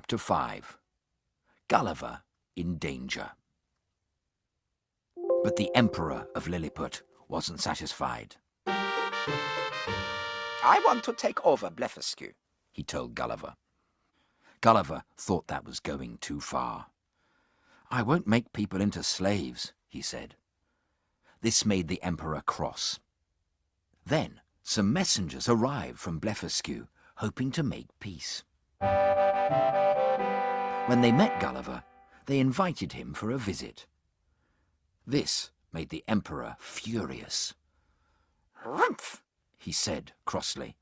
Chapter 5. Gulliver in Danger. But the Emperor of Lilliput wasn't satisfied. I want to take over Blefuscu, he told Gulliver. Gulliver thought that was going too far. I won't make people into slaves, he said. This made the Emperor cross. Then some messengers arrived from Blefuscu, hoping to make peace. When they met Gulliver, they invited him for a visit. This made the Emperor furious. "Rumph," he said crossly.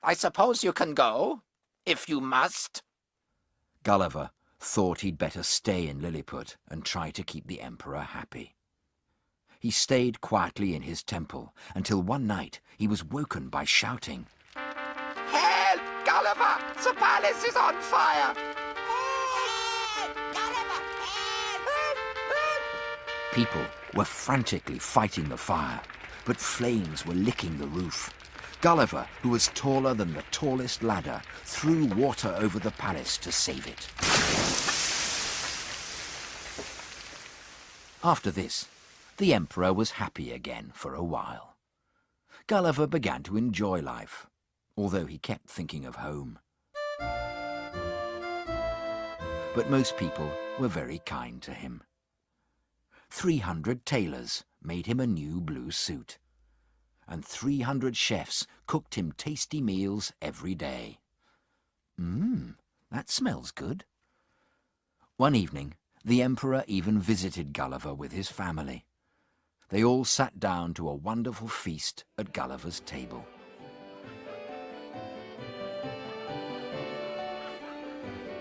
"I suppose you can go, if you must." Gulliver thought he'd better stay in Lilliput and try to keep the Emperor happy. He stayed quietly in his temple until one night he was woken by shouting. "Help, Gulliver! The palace is on fire!" "Help, Gulliver! Help! Help! People were frantically fighting the fire, but flames were licking the roof. Gulliver, who was taller than the tallest ladder, threw water over the palace to save it. After this, the Emperor was happy again for a while. Gulliver began to enjoy life, although he kept thinking of home. But most people were very kind to him. 300 tailors made him a new blue suit, and 300 chefs cooked him tasty meals every day. That smells good. One evening, the Emperor even visited Gulliver with his family. They all sat down to a wonderful feast at Gulliver's table.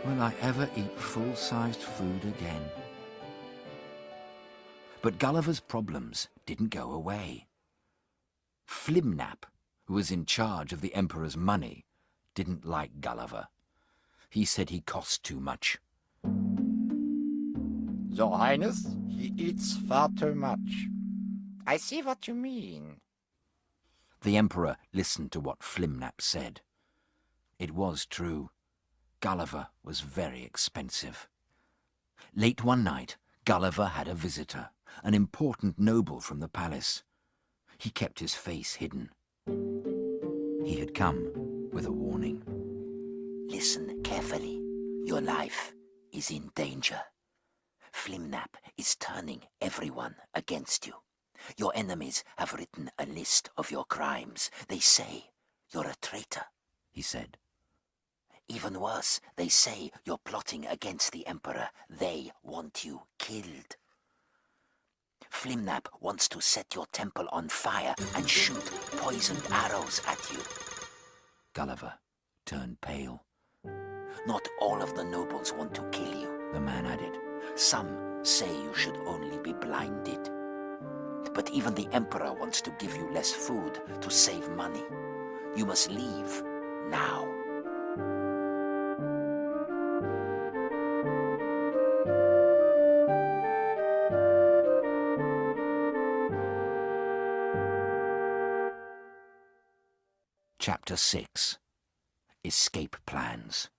Will I ever eat full-sized food again? But Gulliver's problems didn't go away. Flimnap, who was in charge of the Emperor's money, didn't like Gulliver. He said he cost too much. Your Highness, he eats far too much. I see what you mean. The Emperor listened to what Flimnap said. It was true. Gulliver was very expensive. Late one night, Gulliver had a visitor, an important noble from the palace. He kept his face hidden. He had come with a warning. Listen carefully. Your life is in danger. Flimnap is turning everyone against you. Your enemies have written a list of your crimes. They say you're a traitor, he said. Even worse, they say you're plotting against the Emperor. They want you killed. Flimnap wants to set your temple on fire and shoot poisoned arrows at you. Gulliver turned pale. Not all of the nobles want to kill you, the man added. Some say you should only be blinded. But even the Emperor wants to give you less food to save money. You must leave now. Chapter 6. Escape Plans.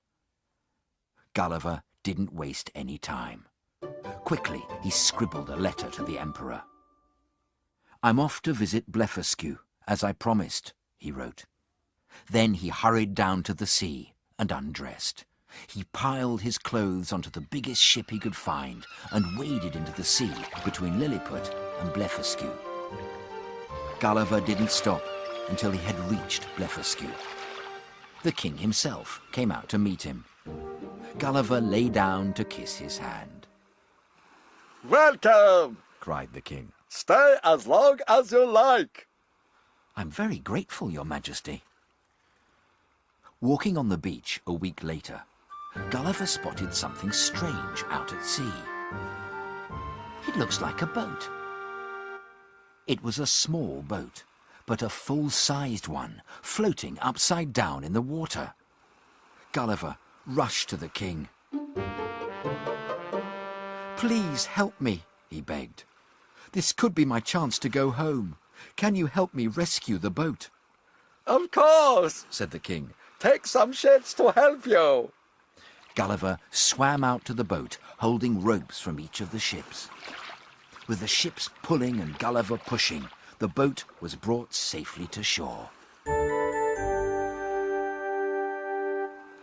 Gulliver didn't waste any time. Quickly, he scribbled a letter to the Emperor. I'm off to visit Blefuscu, as I promised, he wrote. Then he hurried down to the sea and undressed. He piled his clothes onto the biggest ship he could find and waded into the sea between Lilliput and Blefuscu. Gulliver didn't stop until he had reached Blefuscu. The king himself came out to meet him. Gulliver lay down to kiss his hand. "Welcome!" cried the king. "Stay as long as you like." I'm very grateful, Your Majesty. Walking on the beach a week later, Gulliver spotted something strange out at sea. It looks like a boat. It was a small boat, but a full-sized one, floating upside down in the water. Gulliver rushed to the king. Please help me, he begged. This could be my chance to go home. Can you help me rescue the boat? "Of course," said the king. "Take some ships to help you." Gulliver swam out to the boat, holding ropes from each of the ships. With the ships pulling and Gulliver pushing, the boat was brought safely to shore.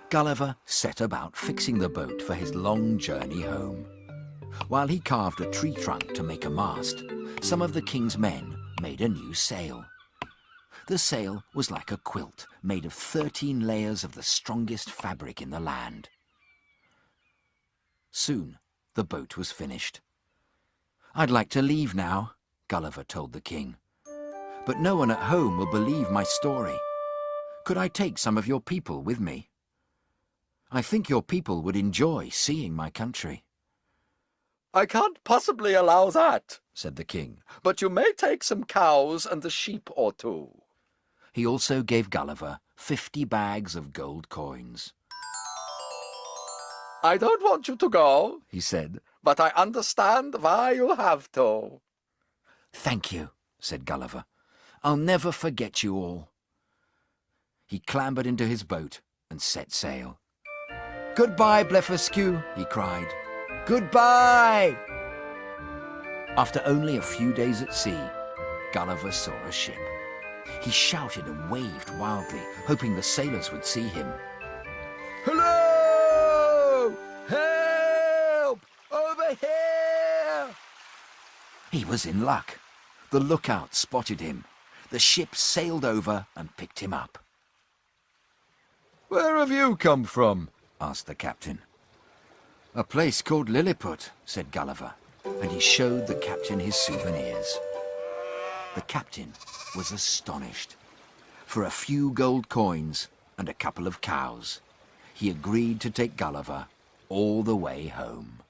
Gulliver set about fixing the boat for his long journey home. While he carved a tree trunk to make a mast, some of the king's men made a new sail. The sail was like a quilt made of 13 layers of the strongest fabric in the land. Soon the boat was finished. "I'd like to leave now," Gulliver told the king. "But no one at home will believe my story. Could I take some of your people with me? I think your people would enjoy seeing my country." I can't possibly allow that, said the king, but you may take some cows and a sheep or two. He also gave Gulliver 50 bags of gold coins. I don't want you to go, he said, but I understand why you have to. "Thank you," said Gulliver. "I'll never forget you all." He clambered into his boat and set sail. "Goodbye, Blefuscu," he cried. "Goodbye!" After only a few days at sea, Gulliver saw a ship. He shouted and waved wildly, hoping the sailors would see him. Hello! Help! Over here! He was in luck. The lookout spotted him. The ship sailed over and picked him up. Where have you come from? Asked the captain. "A place called Lilliput," said Gulliver, and he showed the captain his souvenirs. The captain was astonished. For a few gold coins and a couple of cows, he agreed to take Gulliver all the way home.